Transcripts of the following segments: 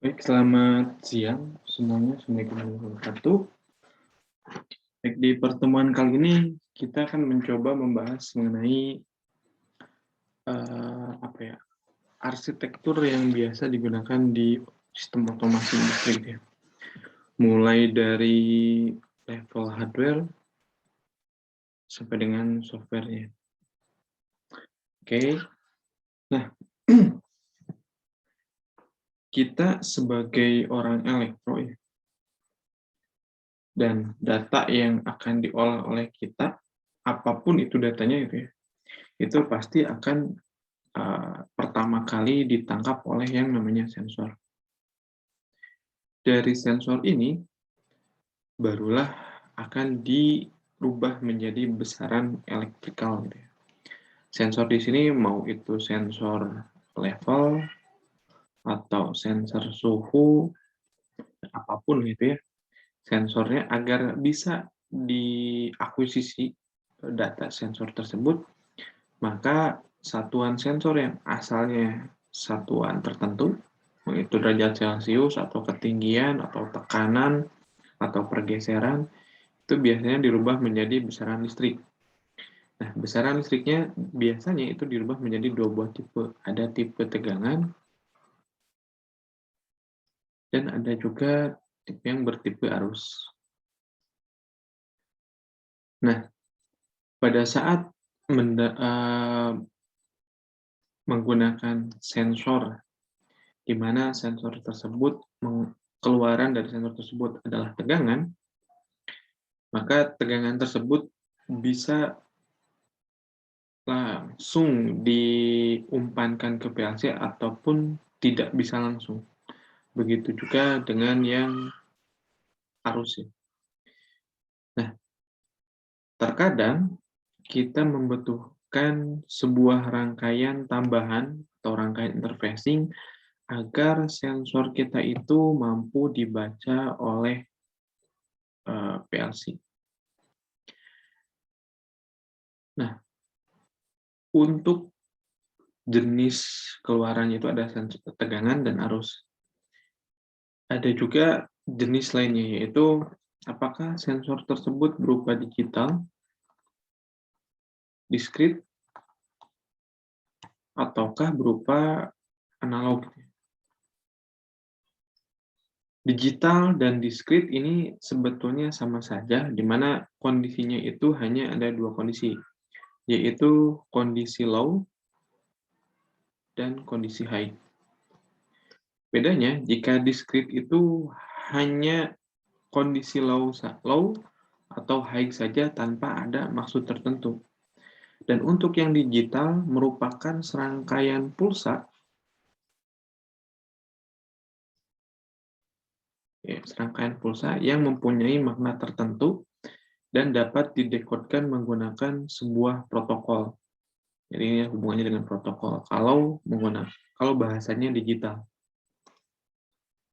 Baik, selamat siang semuanya. Assalamualaikum warahmatullahi wabarakatuh. Baik, di pertemuan kali ini kita akan mencoba membahas mengenai apa ya, arsitektur yang biasa digunakan di sistem otomasi industri ya. Mulai dari level hardware sampai dengan software-nya. Oke. Nah, kita sebagai orang elektro ya, dan data yang akan diolah oleh kita, apapun itu datanya itu ya, itu pasti akan pertama kali ditangkap oleh yang namanya sensor. Dari sensor ini, barulah akan dirubah menjadi besaran elektrikal. Gitu ya. Sensor di sini mau itu sensor level, atau sensor suhu, apapun gitu ya, sensornya agar bisa diakuisisi data sensor tersebut, maka satuan sensor yang asalnya satuan tertentu, yaitu derajat Celcius atau ketinggian atau tekanan atau pergeseran, itu biasanya dirubah menjadi besaran listrik. Nah, besaran listriknya biasanya itu dirubah menjadi dua buah tipe. Ada tipe tegangan dan ada juga tipe yang bertipe arus. Nah, pada saat menggunakan sensor, di mana sensor tersebut, keluaran dari sensor tersebut adalah tegangan, maka tegangan tersebut bisa langsung diumpankan ke PLC ataupun tidak bisa langsung. Begitu juga dengan yang arus ya. Nah, terkadang kita membutuhkan sebuah rangkaian tambahan atau rangkaian interfacing agar sensor kita itu mampu dibaca oleh PLC. Nah, untuk jenis keluarannya itu ada sensor tegangan dan arus. Ada juga jenis lainnya, yaitu apakah sensor tersebut berupa digital, diskrit, ataukah berupa analog. Digital dan diskrit ini sebetulnya sama saja, di mana kondisinya itu hanya ada dua kondisi, yaitu kondisi low dan kondisi high. Bedanya, jika diskrit itu hanya kondisi low atau high saja tanpa ada maksud tertentu. Dan untuk yang digital merupakan serangkaian pulsa, yang mempunyai makna tertentu dan dapat didekodkan menggunakan sebuah protokol. Jadi ini hubungannya dengan protokol. Kalau bahasanya digital.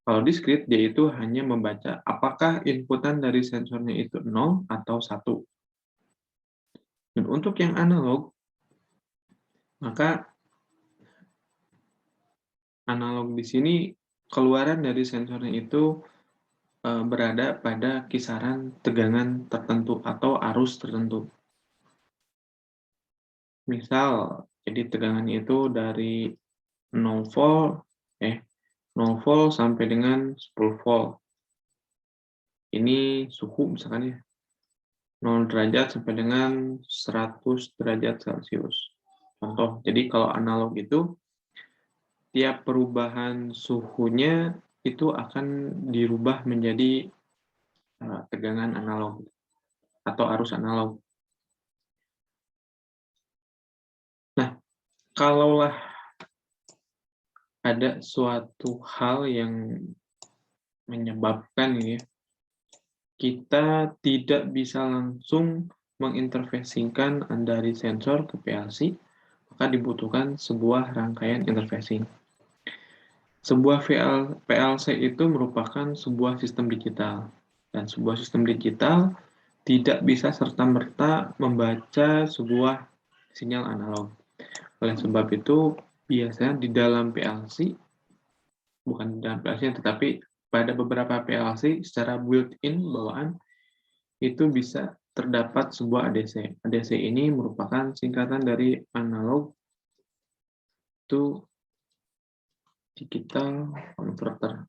Kalau diskrit, dia itu hanya membaca apakah inputan dari sensornya itu 0 atau 1. Dan untuk yang analog, maka analog di sini keluaran dari sensornya itu berada pada kisaran tegangan tertentu atau arus tertentu. Misal, jadi tegangannya itu dari 0 volt sampai dengan 10 volt. Ini suhu misalkan ya. 0 derajat sampai dengan 100 derajat Celcius. Contoh, jadi kalau analog itu tiap perubahan suhunya itu akan dirubah menjadi tegangan analog atau arus analog. Nah, kalaulah ada suatu hal yang menyebabkan ya, kita tidak bisa langsung menginterfacingkan dari sensor ke PLC, maka dibutuhkan sebuah rangkaian interfacing. Sebuah PLC itu merupakan sebuah sistem digital, dan sebuah sistem digital tidak bisa serta-merta membaca sebuah sinyal analog. Oleh sebab itu, biasanya di dalam PLC bukan dalam PLC, tetapi pada beberapa PLC secara built-in bawaan itu bisa terdapat sebuah ADC. ADC ini merupakan singkatan dari analog to digital converter.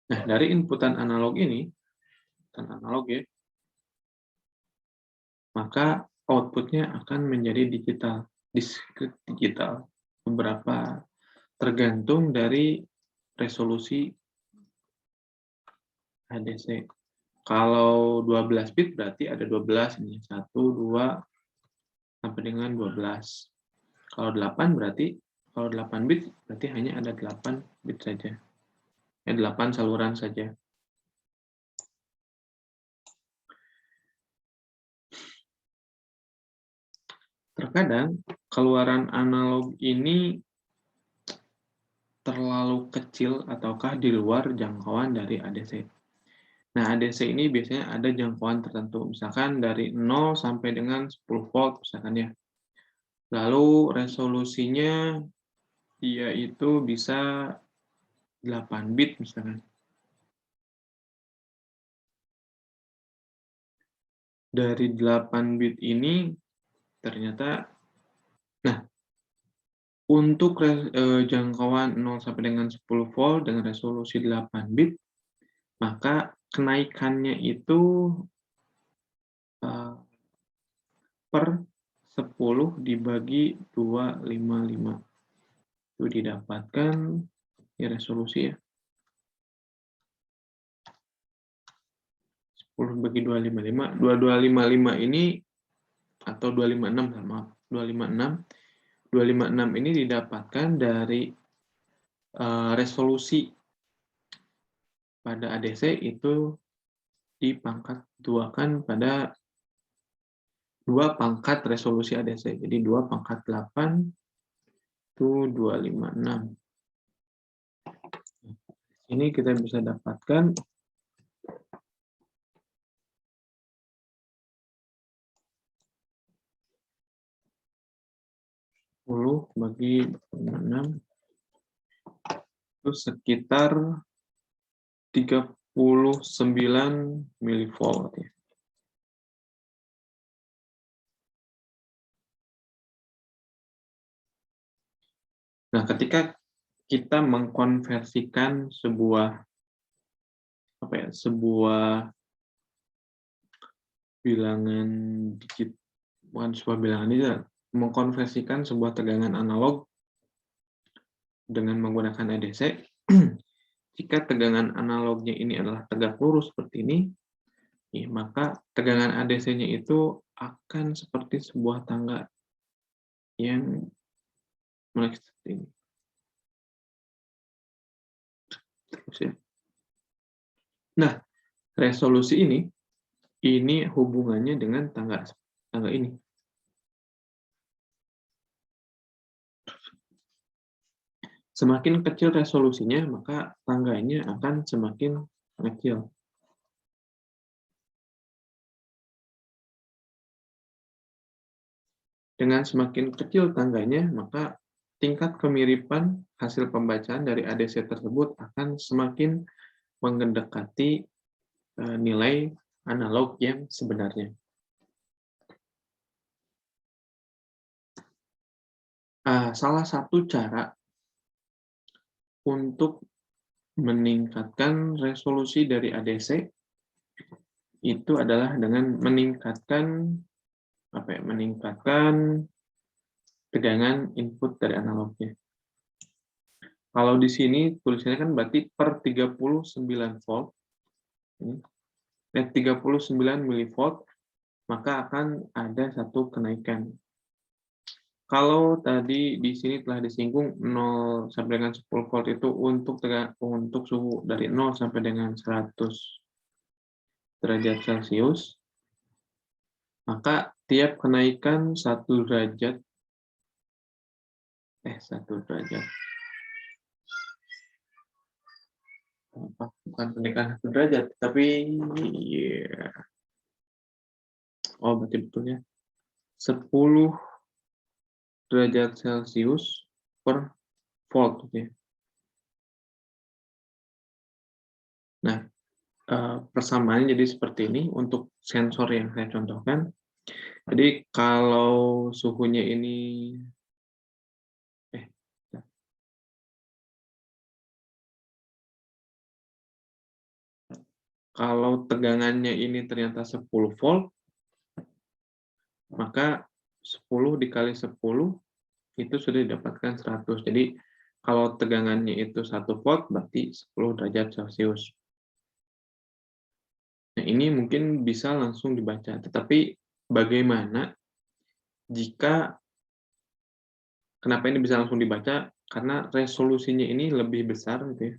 Nah, dari inputan analog ini, ya, maka outputnya akan menjadi digital, discrete digital. Beberapa tergantung dari resolusi ADC. Kalau 12 bit berarti ada 12 ini, 1, 2, sampai dengan 12. Kalau 8 berarti, kalau 8 bit berarti hanya ada 8 bit saja. 8 saluran saja. Terkadang keluaran analog ini terlalu kecil ataukah di luar jangkauan dari ADC. Nah, ADC ini biasanya ada jangkauan tertentu, misalkan dari 0 sampai dengan 10 volt misalkan ya. Lalu resolusinya dia itu bisa 8 bit misalkan. Dari 8 bit ini ternyata, nah, untuk jangkauan 0 sampai dengan 10 volt dengan resolusi 8 bit, maka kenaikannya itu per 10 dibagi 255. Itu didapatkan ya resolusi ya. 10 bagi 255. 2255 ini atau 256 sama 256. 256 ini didapatkan dari resolusi pada ADC itu dipangkat duakan pada 2 pangkat resolusi ADC. Jadi 2 pangkat 8 itu 256. Ini kita bisa dapatkan 10 bagi 26 itu sekitar 39 milivolt ya. Nah, ketika kita mengkonversikan sebuah bilangan digit, bukan sebuah bilangan ini, mengkonversikan sebuah tegangan analog dengan menggunakan ADC, jika tegangan analognya ini adalah tegak lurus seperti ini, ya, maka tegangan ADC-nya itu akan seperti sebuah tangga yang menaik seperti ini. Terus ya. Nah, resolusi ini hubungannya dengan tangga ini. Semakin kecil resolusinya, maka tangganya akan semakin kecil. Dengan semakin kecil tangganya, maka tingkat kemiripan hasil pembacaan dari ADC tersebut akan semakin mendekati nilai analog yang sebenarnya. Salah satu cara untuk meningkatkan resolusi dari ADC itu adalah dengan meningkatkan tegangan input dari analognya. Kalau di sini tulisannya kan berarti per 39 volt, 39 milivolt, maka akan ada satu kenaikan. Kalau tadi di sini telah disinggung 0 sampai dengan 10 volt itu untuk suhu dari 0 sampai dengan 100 derajat Celcius, maka tiap kenaikan 1 derajat, bukan kenaikan 1 derajat, tapi berarti betulnya 10 derajat Celcius per volt gitu ya. Nah, persamaannya jadi seperti ini untuk sensor yang saya contohkan. Jadi kalau suhunya ini eh kalau tegangannya ini ternyata 10 volt, maka 10 dikali 10 itu sudah didapatkan 100. Jadi kalau tegangannya itu 1 volt berarti 10 derajat Celcius. Nah, ini mungkin bisa langsung dibaca, tetapi bagaimana jika kenapa ini bisa langsung dibaca? Karena resolusinya ini lebih besar gitu ya.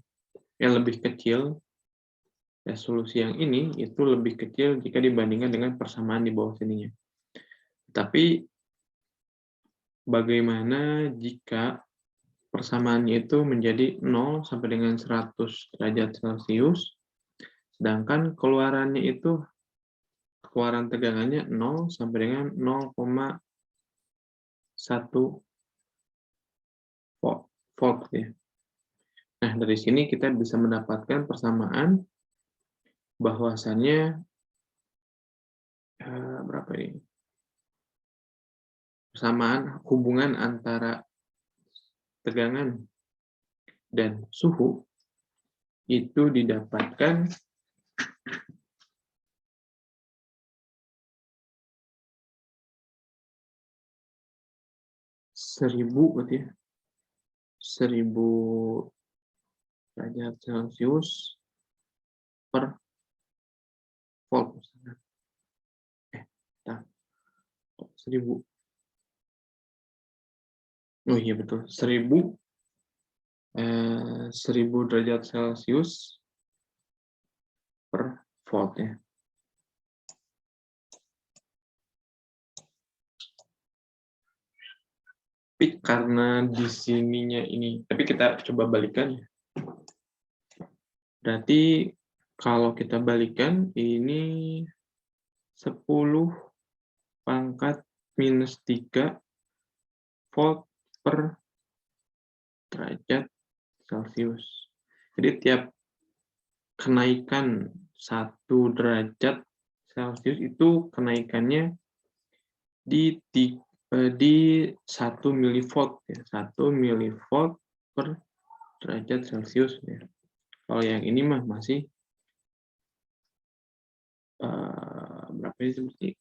Yang lebih kecil, resolusi yang ini itu lebih kecil jika dibandingkan dengan persamaan di bawah sininya. Tapi bagaimana jika persamaannya itu menjadi 0 sampai dengan 100 derajat Celcius, sedangkan keluaran tegangannya 0 sampai dengan 0,1 volt ya. Nah, dari sini kita bisa mendapatkan persamaan bahwasannya berapa ini? Persamaan hubungan antara tegangan dan suhu itu didapatkan 1000 berarti ya. 1000 derajat Celcius per volt. 1000. Oh iya betul, 1000 derajat Celcius per volt ya. Tapi karena di sininya ini, tapi kita coba balikan ya. Berarti kalau kita balikan ini 10 pangkat minus 3 volt per derajat Celcius. Jadi tiap kenaikan 1 derajat Celcius itu kenaikannya di 1 milivolt ya, 1 milivolt per derajat Celcius ya. Kalau yang ini mah masih berapa ini seperti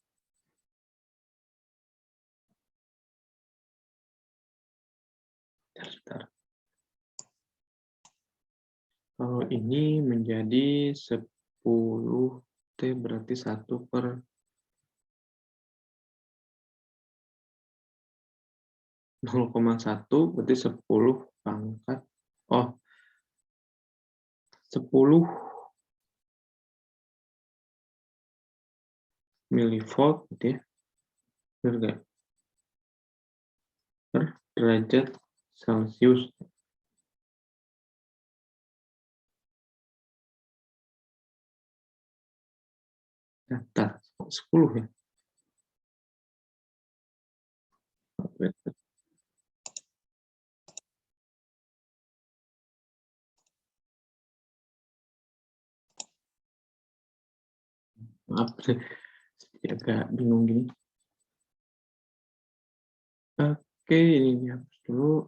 sebentar. Kalau ini menjadi 10 T berarti 1 per 0,1 berarti 10 pangkat 10 milivolt gitu ya. Benar nggak? Per derajat Celcius. Nah, 10 ya. Maaf, agak bingung gini. Oke, ini dihapus dulu.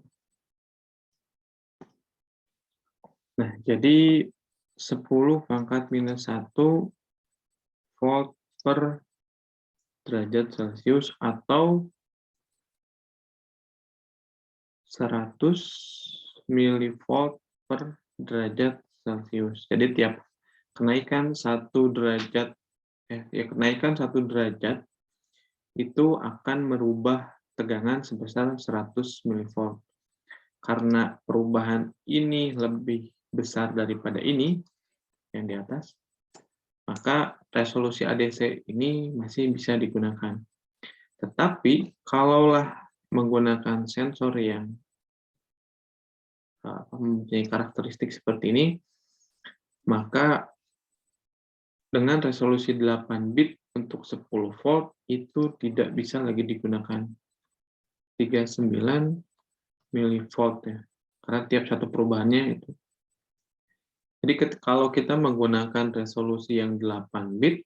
Nah, jadi 10 pangkat minus 1 volt per derajat Celcius atau 100 milivolt per derajat Celcius. Jadi tiap kenaikan 1 derajat kenaikan 1 derajat itu akan merubah tegangan sebesar 100 milivolt. Karena perubahan ini lebih besar daripada ini yang di atas, maka resolusi ADC ini masih bisa digunakan. Tetapi kalaulah menggunakan sensor yang mempunyai karakteristik seperti ini, maka dengan resolusi 8 bit untuk 10 volt itu tidak bisa lagi digunakan 39 milivolt ya. karena tiap satu perubahannya itu. Jadi kalau kita menggunakan resolusi yang 8 bit,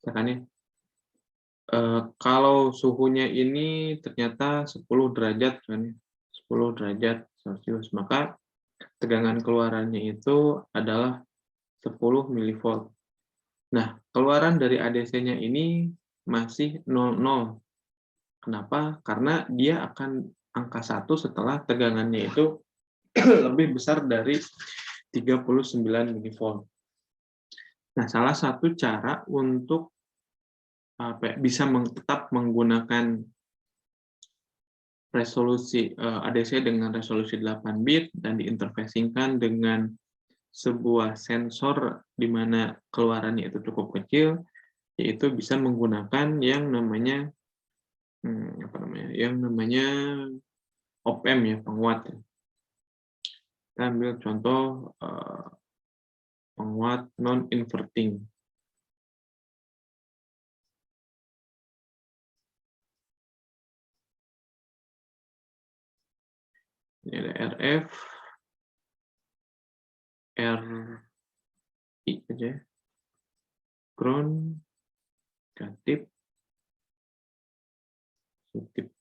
misalkan ya, kalau suhunya ini ternyata 10 derajat, kan ya, 10 derajat Celcius, maka tegangan keluarannya itu adalah 10 milivolt. Nah, keluaran dari ADC-nya ini masih 00. Kenapa? Karena dia akan angka 1 setelah tegangannya itu lebih besar dari 39 milivolt. Nah, salah satu cara untuk bisa tetap menggunakan resolusi ADC dengan resolusi 8 bit dan diinterfacingkan dengan sebuah sensor di mana keluarannya itu cukup kecil, yaitu bisa menggunakan yang namanya op-amp ya, penguat. Kita ambil contoh penguat non-inverting. Ini ada RF, RI aja, ground, negatif, positif.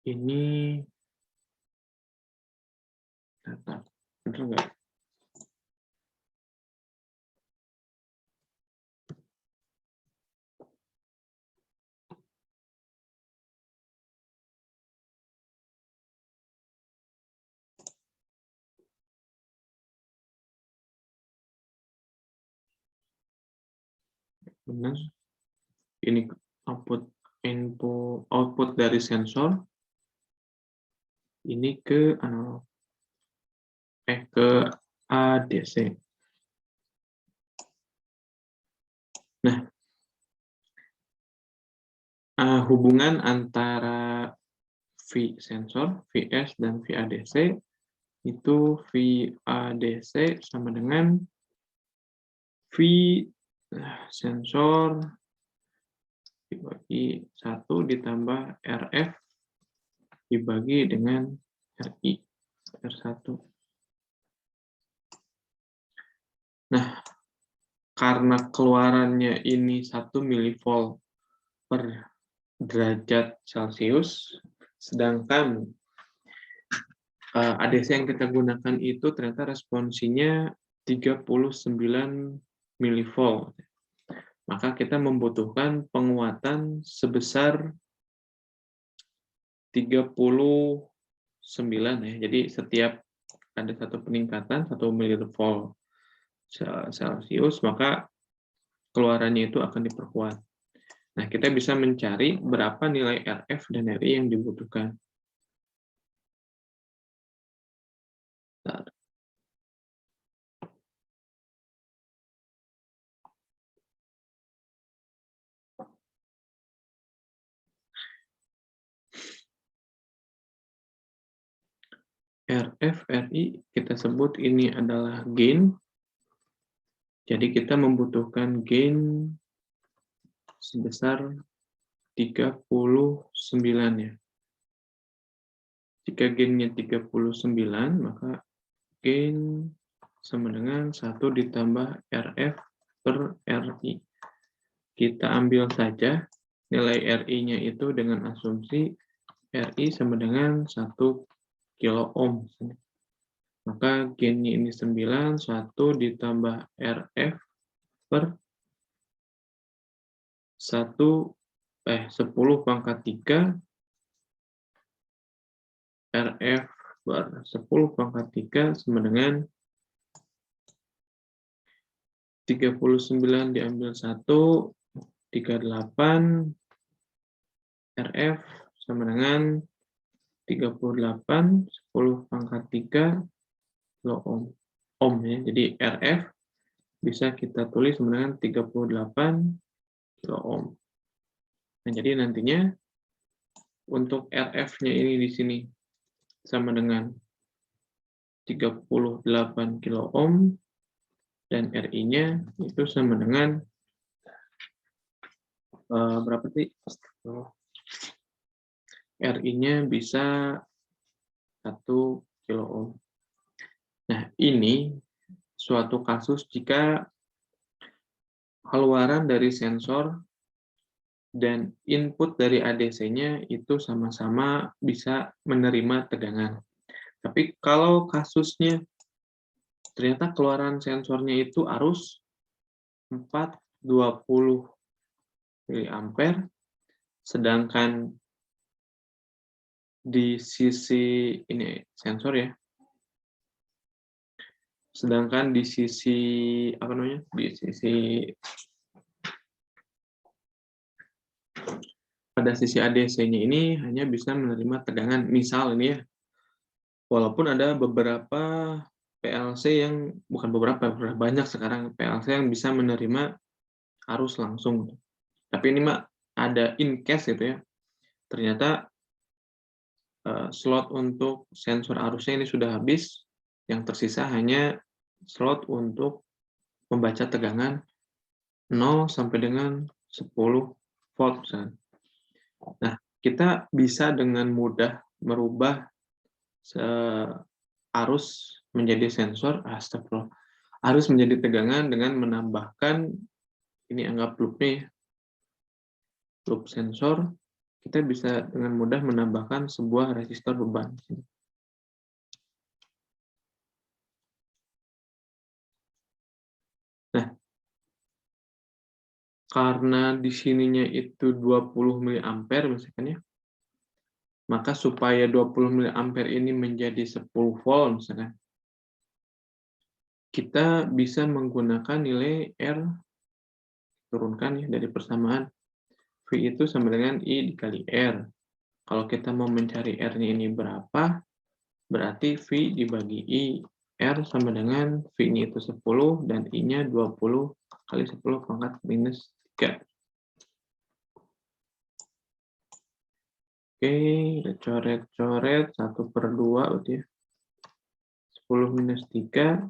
Ini data, benar nggak? Benar. Ini output dari sensor. Ini ke analog. Ke ADC. Nah, hubungan antara V sensor, Vs, dan VADC itu VADC sama dengan V sensor dibagi 1 ditambah RF dibagi dengan RI, R1. Nah, karena keluarannya ini 1 milivolt per derajat Celcius, sedangkan ADC yang kita gunakan itu ternyata responsinya 39 milivolt. Maka kita membutuhkan penguatan sebesar 39 ya. Jadi setiap ada satu peningkatan 1 milivolt Celcius, maka keluarannya itu akan diperkuat. Nah, kita bisa mencari berapa nilai RF dan RI yang dibutuhkan. RF, RI, kita sebut ini adalah gain. Jadi kita membutuhkan gain sebesar 39 ya. Jika gainnya 39, maka gain sama dengan 1 ditambah RF per RI. Kita ambil saja nilai RI-nya itu dengan asumsi RI sama dengan 1 kilo ohm. Maka gain-nya ini 9, 1 ditambah RF per 10 pangkat 3 RF per 10 pangkat 3 sama dengan 39 diambil 1, 38 RF sama dengan 38, 10 pangkat 3 kilo ohm ya. Jadi RF bisa kita tulis sama dengan 38 kilo ohm. Nah, jadi nantinya untuk RF-nya ini di sini sama dengan 38 kilo ohm dan RI-nya itu sama dengan berapa sih? RI-nya bisa 1 kilo ohm. Nah, ini suatu kasus jika keluaran dari sensor dan input dari ADC-nya itu sama-sama bisa menerima tegangan. Tapi kalau kasusnya ternyata keluaran sensornya itu arus 420 miliampere, sedangkan di sisi ini sensor ya, sedangkan di sisi apa namanya? Di sisi pada sisi ADC-nya ini hanya bisa menerima tegangan. Misal ini ya, walaupun ada beberapa PLC yang bukan beberapa, banyak sekarang PLC yang bisa menerima arus langsung. Tapi ini mah ada in case gitu ya. Ternyata slot untuk sensor arusnya ini sudah habis, yang tersisa hanya slot untuk membaca tegangan 0 sampai dengan 10 volt. Nah, kita bisa dengan mudah merubah arus menjadi sensor, astagfirullah, arus menjadi tegangan dengan menambahkan, ini anggap loop-nya ya, loop sensor, kita bisa dengan mudah menambahkan sebuah resistor beban. Nah, karena di sininya itu 20 miliampere misalkan ya, maka supaya 20 miliampere ini menjadi 10 volt misalkan, kita bisa menggunakan nilai R, turunkan ya dari persamaan V itu sama dengan I dikali R. Kalau kita mau mencari R-nya ini berapa, berarti V dibagi I. R sama dengan V-nya itu 10 dan I-nya 20 kali 10 pangkat minus 3. Oke, kita coret-coret 1/2 berarti ya. 10 minus 3,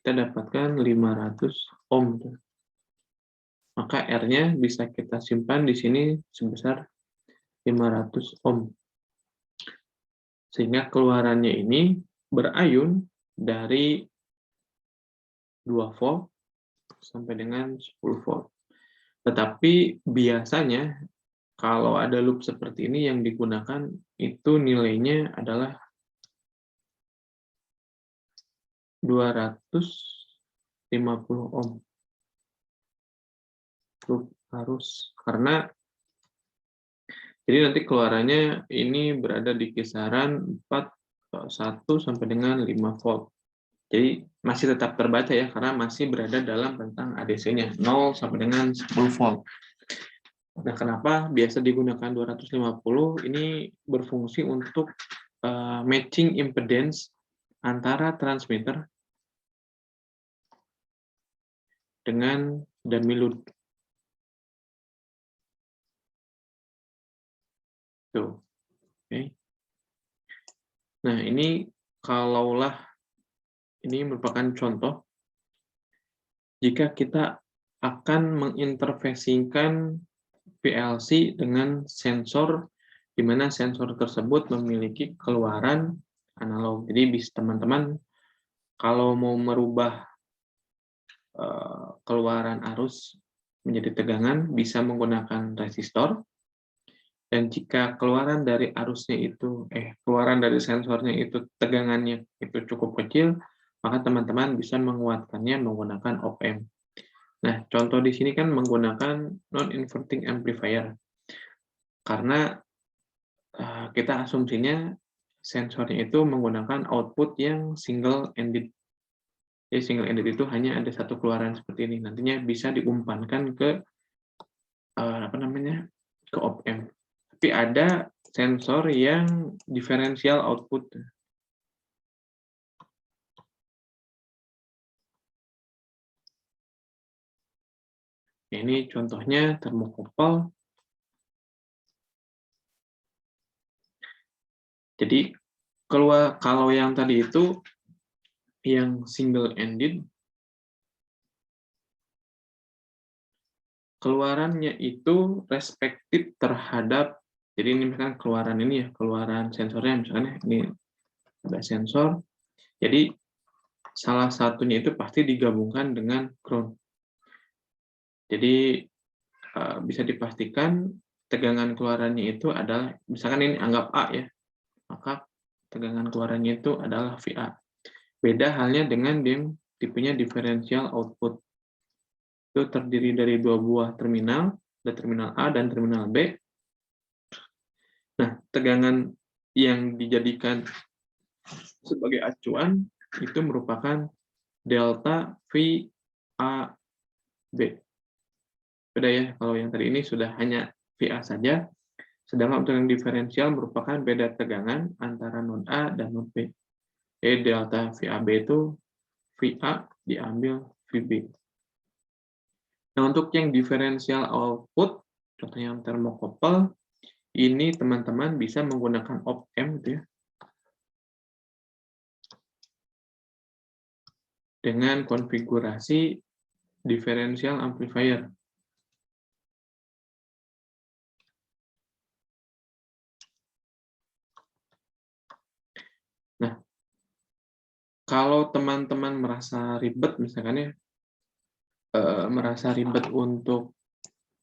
kita dapatkan 500 ohm. Maka R-nya bisa kita simpan di sini sebesar 500 ohm. Sehingga keluarannya ini berayun dari 2 volt sampai dengan 10 volt. Tetapi biasanya kalau ada loop seperti ini yang digunakan itu nilainya adalah 250 ohm. Loop arus. Karena jadi nanti keluarannya ini berada di kisaran 1 sampai dengan 5 volt. Jadi masih tetap terbaca ya, karena masih berada dalam rentang ADC-nya 0 sampai dengan 10 volt. Nah, kenapa biasa digunakan 250? Ini berfungsi untuk matching impedance antara transmitter dengan dummy load. Tuh. Okay. Nah, ini kalaulah ini merupakan contoh jika kita akan menginterfasikan PLC dengan sensor, di mana sensor tersebut memiliki keluaran analog. Jadi bisa teman-teman kalau mau merubah keluaran arus menjadi tegangan bisa menggunakan resistor, dan jika keluaran dari arusnya itu keluaran dari sensornya itu tegangannya itu cukup kecil, maka teman-teman bisa menguatkannya menggunakan op-amp. Nah, contoh di sini kan menggunakan non-inverting amplifier. Karena kita asumsinya sensornya itu menggunakan output yang single-ended. Jadi single-ended itu hanya ada satu keluaran seperti ini. Nantinya bisa diumpankan ke ke op-amp. Tapi ada sensor yang differential output. Ini contohnya termokopel. Jadi kalau yang tadi itu yang single-ended, keluarannya itu respektif terhadap Jadi ini misalkan keluaran ini ya, keluaran sensornya misalnya ini ada sensor. Jadi salah satunya itu pasti digabungkan dengan ground. Jadi bisa dipastikan tegangan keluarannya itu adalah, misalkan ini anggap A ya, maka tegangan keluarannya itu adalah VA. Beda halnya dengan yang tipenya differential output. Itu terdiri dari dua buah terminal, ada terminal A dan terminal B. Nah, tegangan yang dijadikan sebagai acuan itu merupakan delta VAB. Beda ya, kalau yang tadi ini sudah hanya VA saja, sedangkan untuk yang diferensial merupakan beda tegangan antara node A dan node B. Jadi delta VAB itu VA diambil VB. Nah, untuk yang diferensial output, contohnya yang termokopel, ini teman-teman bisa menggunakan op-amp gitu ya, dengan konfigurasi differential amplifier. Nah, kalau teman-teman merasa ribet, misalkan ya, merasa ribet untuk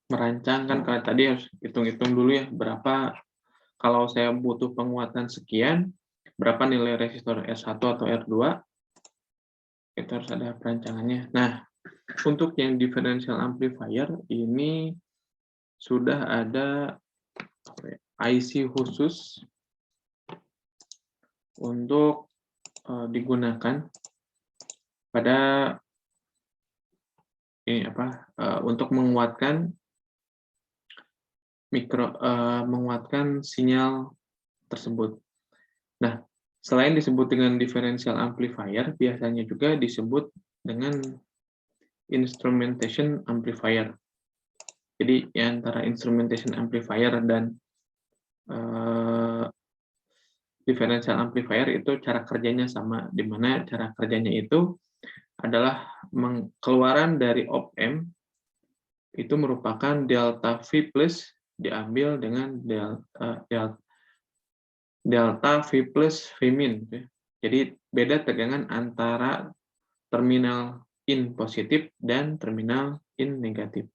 merancang, kan kalau tadi harus hitung-hitung dulu ya, berapa kalau saya butuh penguatan sekian, berapa nilai resistor R1 atau R2, itu harus ada perancangannya. Nah, untuk yang differential amplifier ini sudah ada IC khusus untuk digunakan pada ini untuk menguatkan menguatkan sinyal tersebut. Nah, selain disebut dengan differential amplifier, biasanya juga disebut dengan instrumentation amplifier. Jadi antara instrumentation amplifier dan differential amplifier itu cara kerjanya sama, di mana cara kerjanya itu adalah keluaran dari op-amp itu merupakan delta V plus diambil dengan delta V plus V min. Jadi beda tegangan antara terminal in positif dan terminal in negatif.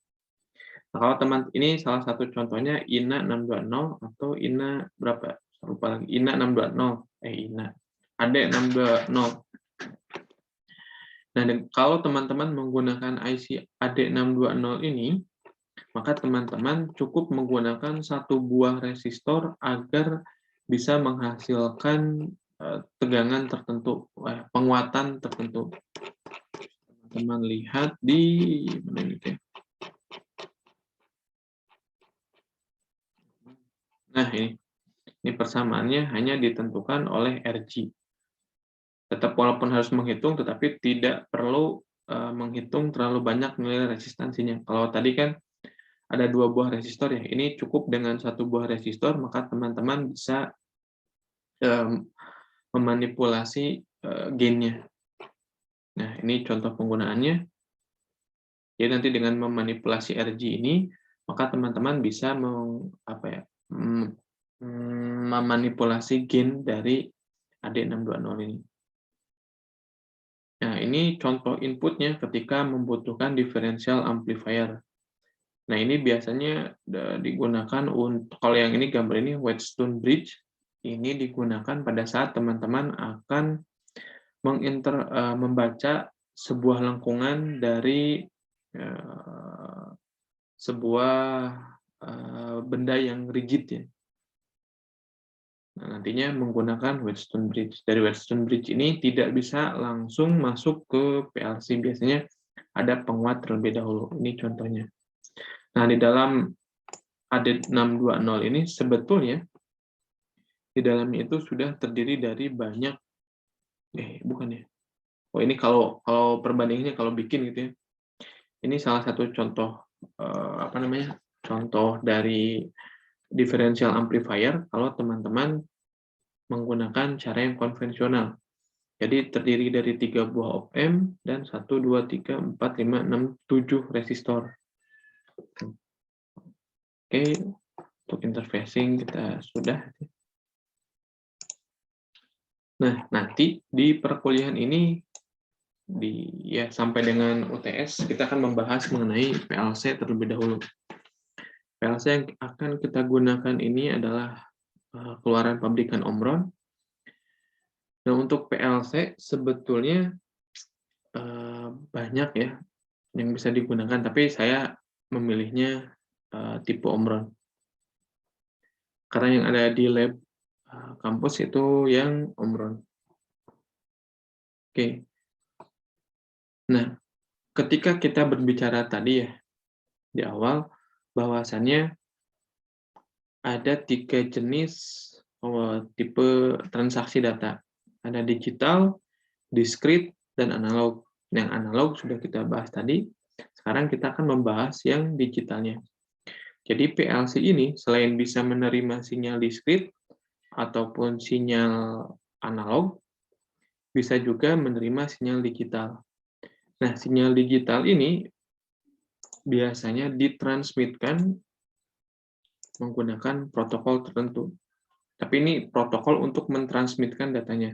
Nah, kalau teman ini salah satu contohnya INA 620 atau INA berapa? Lupa lagi. INA 620. INA. AD 620. Nah, kalau teman-teman menggunakan IC AD620 ini, maka teman-teman cukup menggunakan satu buah resistor agar bisa menghasilkan tegangan tertentu, penguatan tertentu. Teman-teman lihat di mana ini ya? Nah, ini persamaannya hanya ditentukan oleh RG. Tetap walaupun harus menghitung, tetapi tidak perlu menghitung terlalu banyak nilai resistansinya. Kalau tadi kan ada dua buah resistor ya, ini cukup dengan satu buah resistor, maka teman-teman bisa memanipulasi gain-nya. Nah, ini contoh penggunaannya. Jadi nanti dengan memanipulasi RG ini, maka teman-teman bisa memanipulasi gain dari AD620 ini. Nah, ini contoh inputnya ketika membutuhkan differential amplifier. Nah, ini biasanya digunakan untuk, kalau yang ini gambar ini Wheatstone bridge, ini digunakan pada saat teman-teman akan membaca sebuah lengkungan dari sebuah benda yang rigid ya. Nah, nantinya menggunakan Wheatstone bridge. Dari Wheatstone bridge ini tidak bisa langsung masuk ke PLC. Biasanya ada penguat terlebih dahulu. Ini contohnya. Nah, di dalam AD620 ini sebetulnya di dalamnya itu sudah terdiri dari banyak bukan ya. Oh, ini kalau perbandingannya kalau bikin gitu ya. Ini salah satu contoh contoh dari differential amplifier kalau teman-teman menggunakan cara yang konvensional. Jadi terdiri dari 3 buah op-amp dan 1, 2, 3, 4, 5, 6, 7 resistor. Oke, Untuk interfacing kita sudah. Nah, nanti di perkuliahan ini sampai dengan UTS kita akan membahas mengenai PLC terlebih dahulu. PLC yang akan kita gunakan ini adalah keluaran pabrikan Omron. Nah, untuk PLC sebetulnya banyak ya yang bisa digunakan, tapi saya memilihnya tipe Omron. Karena yang ada di lab kampus itu yang Omron. Oke. Nah, ketika kita berbicara tadi ya di awal, bahwasannya ada 3 jenis tipe transaksi data. Ada digital, discrete, dan analog. Yang analog sudah kita bahas tadi. Sekarang kita akan membahas yang digitalnya. Jadi PLC ini selain bisa menerima sinyal discrete ataupun sinyal analog, bisa juga menerima sinyal digital. Nah, sinyal digital ini biasanya ditransmitkan menggunakan protokol tertentu. Tapi ini protokol untuk mentransmitkan datanya.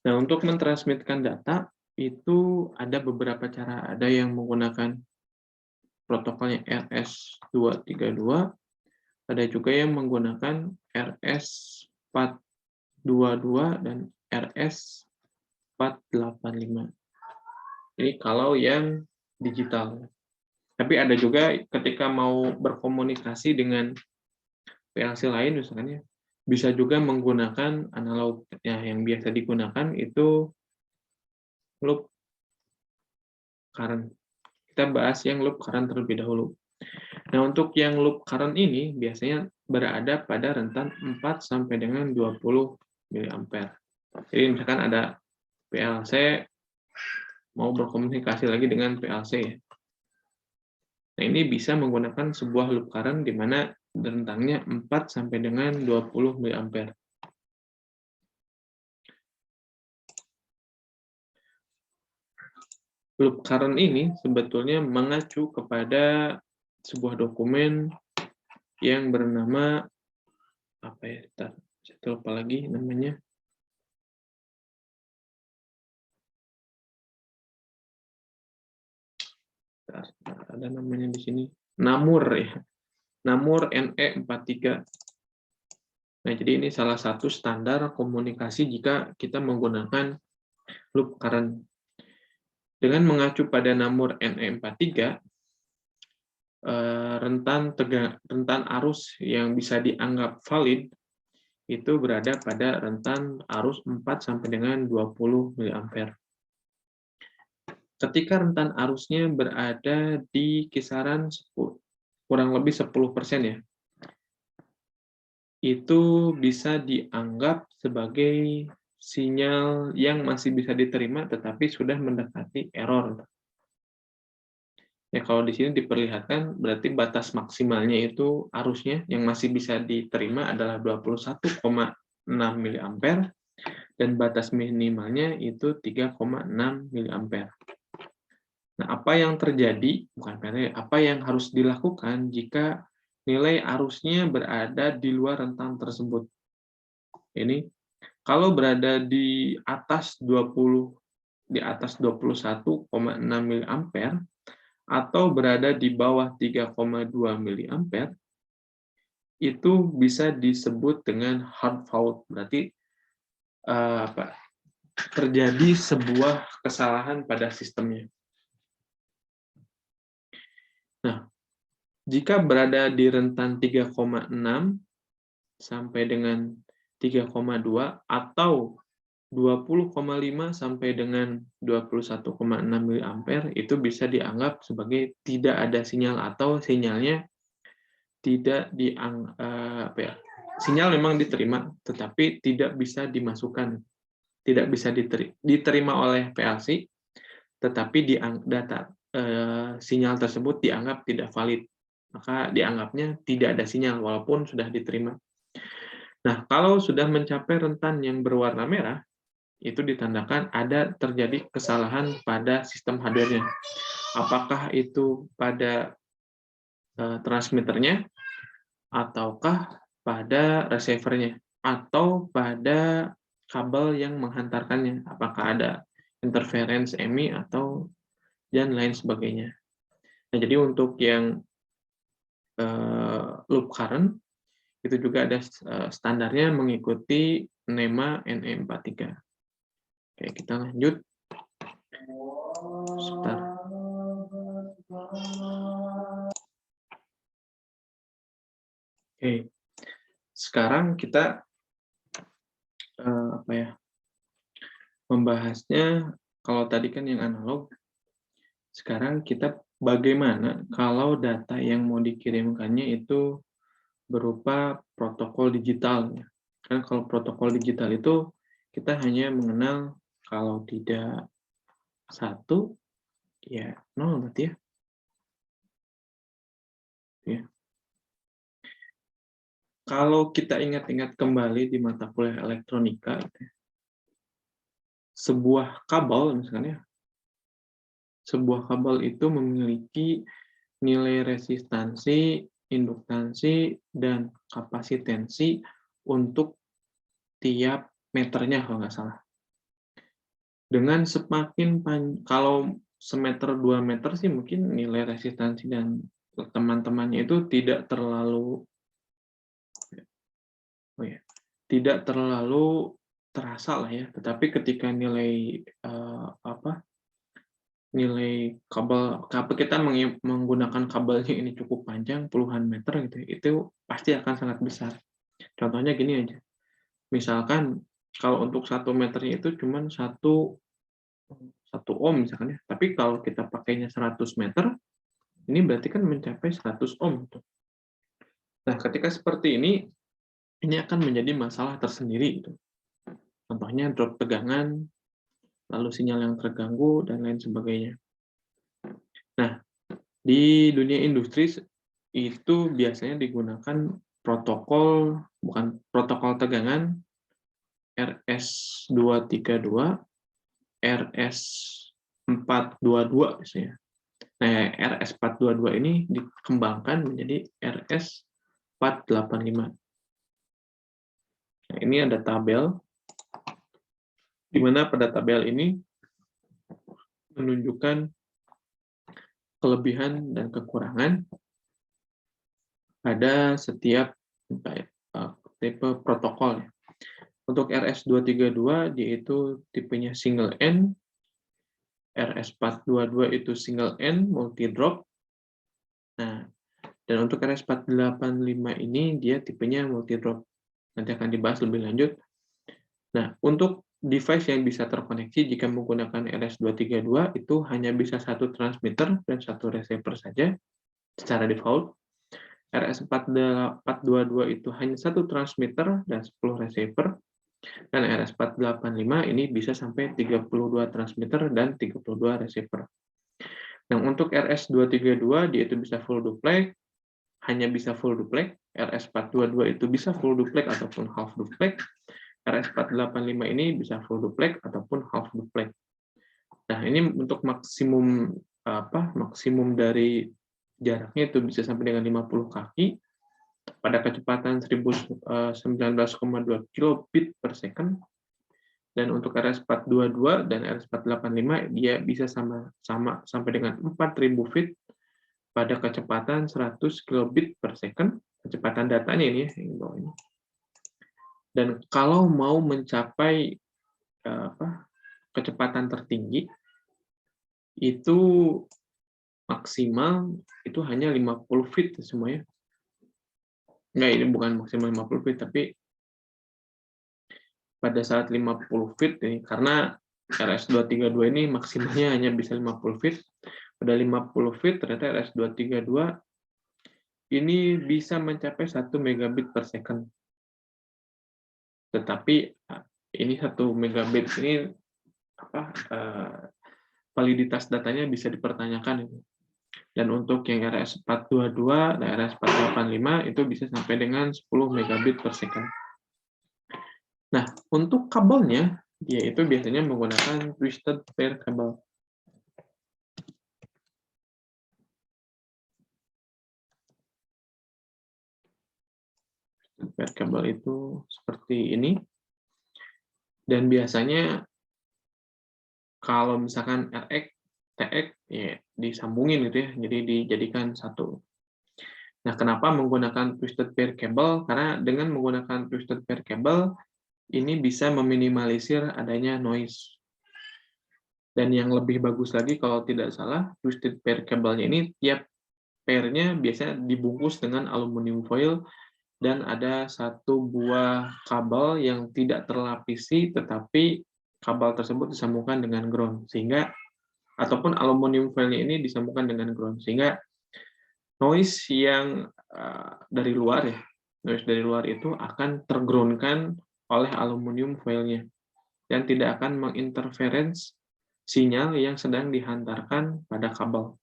Nah, untuk mentransmitkan data, itu ada beberapa cara. Ada yang menggunakan protokolnya RS-232, ada juga yang menggunakan RS-422 dan RS-485. Ini kalau yang digital. Tapi ada juga ketika mau berkomunikasi dengan PLC lain misalnya, bisa juga menggunakan analog. Ya, yang biasa digunakan itu loop current. Kita bahas yang loop current terlebih dahulu. Nah, untuk yang loop current ini biasanya berada pada rentan 4 sampai dengan 20 mA. Jadi misalkan ada PLC mau berkomunikasi lagi dengan PLC. Nah, ini bisa menggunakan sebuah loop current di mana rentangnya 4 sampai dengan 20 mA. Loop current ini sebetulnya mengacu kepada sebuah dokumen yang bernama apa ya? Saya lupa lagi namanya. Ada namanya di sini. Namur ya. Namur NE43. Nah, jadi ini salah satu standar komunikasi jika kita menggunakan loop current. Dengan mengacu pada Namur NE43, rentan arus yang bisa dianggap valid itu berada pada rentan arus 4 sampai dengan 20 mA. Ketika rentan arusnya berada di kisaran kurang lebih 10% ya, itu bisa dianggap sebagai sinyal yang masih bisa diterima tetapi sudah mendekati error. Ya, kalau di sini diperlihatkan berarti batas maksimalnya itu arusnya yang masih bisa diterima adalah 21,6 mA dan batas minimalnya itu 3,6 mA. Nah, apa yang terjadi, apa yang harus dilakukan jika nilai arusnya berada di luar rentang tersebut? Ini kalau berada di atas 21,6 mA atau berada di bawah 3,2 mA, itu bisa disebut dengan hard fault. Berarti terjadi sebuah kesalahan pada sistemnya. Nah, jika berada di rentan 3,6 sampai dengan 3,2 atau 20,5 sampai dengan 21,6 mA itu bisa dianggap sebagai tidak ada sinyal atau sinyalnya tidak sinyal memang diterima tetapi tidak bisa dimasukkan, tidak bisa diterima oleh PLC, tetapi sinyal tersebut dianggap tidak valid, maka dianggapnya tidak ada sinyal walaupun sudah diterima. Nah, kalau sudah mencapai rentan yang berwarna merah, itu ditandakan ada terjadi kesalahan pada sistem hardware-nya. Apakah itu pada transmitternya, ataukah pada receiver-nya, atau pada kabel yang menghantarkannya, apakah ada interference EMI atau dan lain sebagainya. Nah, jadi untuk yang loop current itu juga ada standarnya mengikuti NEMA NE43. Oke, kita lanjut. Sebentar. Oke, sekarang kita membahasnya. Kalau tadi kan yang analog, sekarang kita bagaimana kalau data yang mau dikirimkannya itu berupa protokol digital. Kan kalau protokol digital itu kita hanya mengenal kalau tidak 1, ya 0 berarti ya. Ya. Kalau kita ingat-ingat kembali di mata kuliah elektronika, sebuah kabel misalnya, sebuah kabel itu memiliki nilai resistansi, induktansi, dan kapasitansi untuk tiap meternya kalau nggak salah. Dengan semakin kalau semeter 2 meter sih mungkin nilai resistansi dan teman-temannya itu tidak terlalu terasa lah ya. Tetapi ketika nilai nilai kabel kita menggunakan kabelnya ini cukup panjang puluhan meter gitu, itu pasti akan sangat besar. Contohnya gini aja, misalkan kalau untuk 1 meternya itu cuma 1 ohm misalkan ya, tapi kalau kita pakainya 100 meter, ini berarti kan mencapai 100 ohm. Nah, ketika seperti ini akan menjadi masalah tersendiri gitu. Contohnya drop tegangan, lalu sinyal yang terganggu, dan lain sebagainya. Nah, di dunia industri itu biasanya digunakan bukan protokol tegangan, RS232, RS422 biasanya. Nah, RS422 ini dikembangkan menjadi RS485. Nah, ini ada tabel, di mana pada tabel ini menunjukkan kelebihan dan kekurangan pada setiap tipe protokol. Untuk RS232 dia itu tipenya single N, RS422 itu single N multi drop. Nah, dan untuk RS485 ini dia tipenya multi drop. Nanti akan dibahas lebih lanjut. Nah, untuk device yang bisa terkoneksi jika menggunakan RS232 itu hanya bisa 1 transmitter dan 1 receiver saja secara default. RS422 itu hanya 1 transmitter dan 10 receiver. Dan RS485 ini bisa sampai 32 transmitter dan 32 receiver. Nah, untuk RS232 dia itu bisa full duplex, hanya bisa full duplex. RS422 itu bisa full duplex ataupun half duplex. RS485 ini bisa full duplex ataupun half duplex. Nah, ini untuk maksimum dari jaraknya itu bisa sampai dengan 50 kaki pada kecepatan 1019,2 kilobit per second. Dan untuk RS422 dan RS485 dia bisa sama sampai dengan 4000 feet pada kecepatan 100 kilobit per second, kecepatan datanya ini ya, yang bawah ini. Dan kalau mau mencapai kecepatan tertinggi itu maksimal itu hanya 50 feet semuanya. Enggak, ini bukan maksimal 50 feet, tapi pada saat 50 feet ini, karena RS232 ini maksimalnya hanya bisa 50 feet. Pada 50 feet ternyata RS232 ini bisa mencapai 1 megabit per second. Tetapi ini 1 megabit ini validitas datanya bisa dipertanyakan. Dan untuk yang RS422 dan RS485 itu bisa sampai dengan 10 megabit per second. Nah, untuk kabelnya, dia itu biasanya menggunakan twisted pair kabel. pair kabel itu seperti ini, dan biasanya kalau misalkan RX, TX, ya disambungin gitu ya, jadi dijadikan satu. Nah, kenapa menggunakan twisted pair cable? Karena dengan menggunakan twisted pair cable, ini bisa meminimalisir adanya noise. Dan yang lebih bagus lagi kalau tidak salah, twisted pair cable-nya ini tiap pair-nya biasanya dibungkus dengan aluminium foil dan ada satu buah kabel yang tidak terlapisi, tetapi kabel tersebut disambungkan dengan ground, sehingga ataupun aluminium foil-nya ini disambungkan dengan ground, sehingga noise yang dari luar ya, noise dari luar itu akan terground-kan oleh aluminium foil-nya dan tidak akan menginterference sinyal yang sedang dihantarkan pada kabel.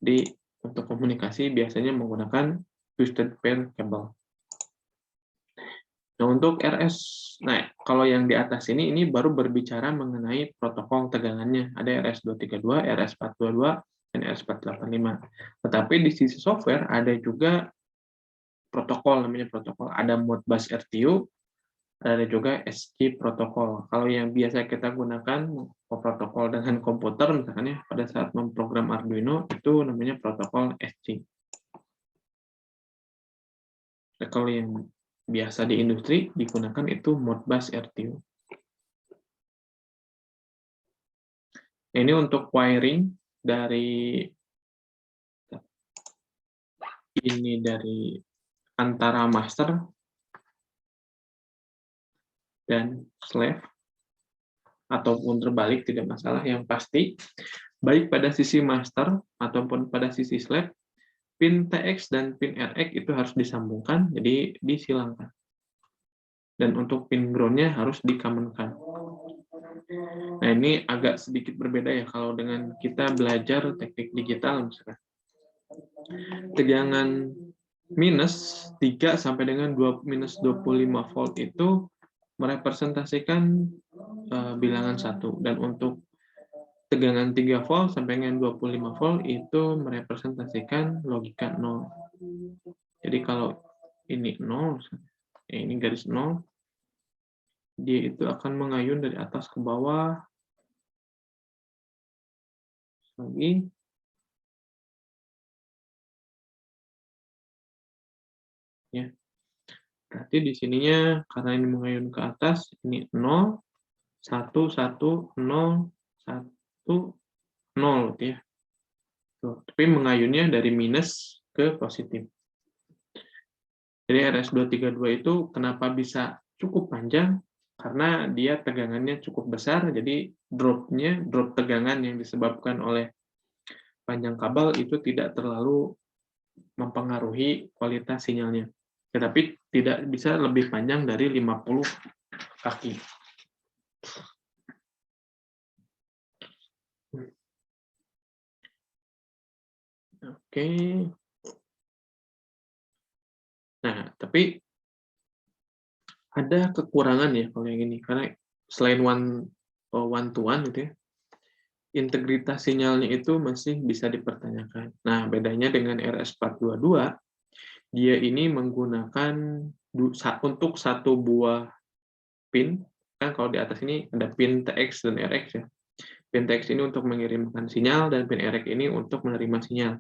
Jadi untuk komunikasi biasanya menggunakan twisted pair cable. Nah, untuk RS, nah kalau yang di atas ini baru berbicara mengenai protokol tegangannya. Ada RS232, RS422, dan RS485. Tetapi di sisi software ada juga protokol, namanya protokol. Ada Modbus RTU, ada juga SG protokol. Kalau yang biasa kita gunakan protokol dengan komputer, misalnya pada saat memprogram Arduino, itu namanya protokol SG. Nah, kalau yang biasa di industri digunakan itu Modbus RTU. Ini untuk wiring dari antara master dan slave, ataupun terbalik tidak masalah, yang pasti baik pada sisi master ataupun pada sisi slave, pin TX dan pin RX itu harus disambungkan, jadi disilangkan. Dan untuk pin ground-nya harus dikamenkan. Nah, ini agak sedikit berbeda ya kalau dengan kita belajar teknik digital misalkan. Tegangan minus 3 sampai dengan minus 25 volt itu merepresentasikan bilangan 1, dan untuk tegangan 3 volt sampai dengan 25 volt itu merepresentasikan logika 0. Jadi kalau ini 0, ini garis 0, dia itu akan mengayun dari atas ke bawah lagi. Ya. Berarti di sininya karena ini mengayun ke atas, ini 0, 1, 1, 0, 1, 0 gitu ya. Tuh, tapi mengayunnya dari minus ke positif. Jadi RS232 itu kenapa bisa cukup panjang? Karena dia tegangannya cukup besar, jadi drop tegangan yang disebabkan oleh panjang kabel itu tidak terlalu mempengaruhi kualitas sinyalnya. Tetapi tidak bisa lebih panjang dari 50 kaki. Oke. Nah, tapi ada kekurangan ya kalau yang ini, karena selain one to one gitu ya, integritas sinyalnya itu masih bisa dipertanyakan. Nah, bedanya dengan RS422, dia ini menggunakan untuk satu buah pin, kan kalau di atas ini ada pin TX dan RX ya. Pin TX ini untuk mengirimkan sinyal dan pin RX ini untuk menerima sinyal.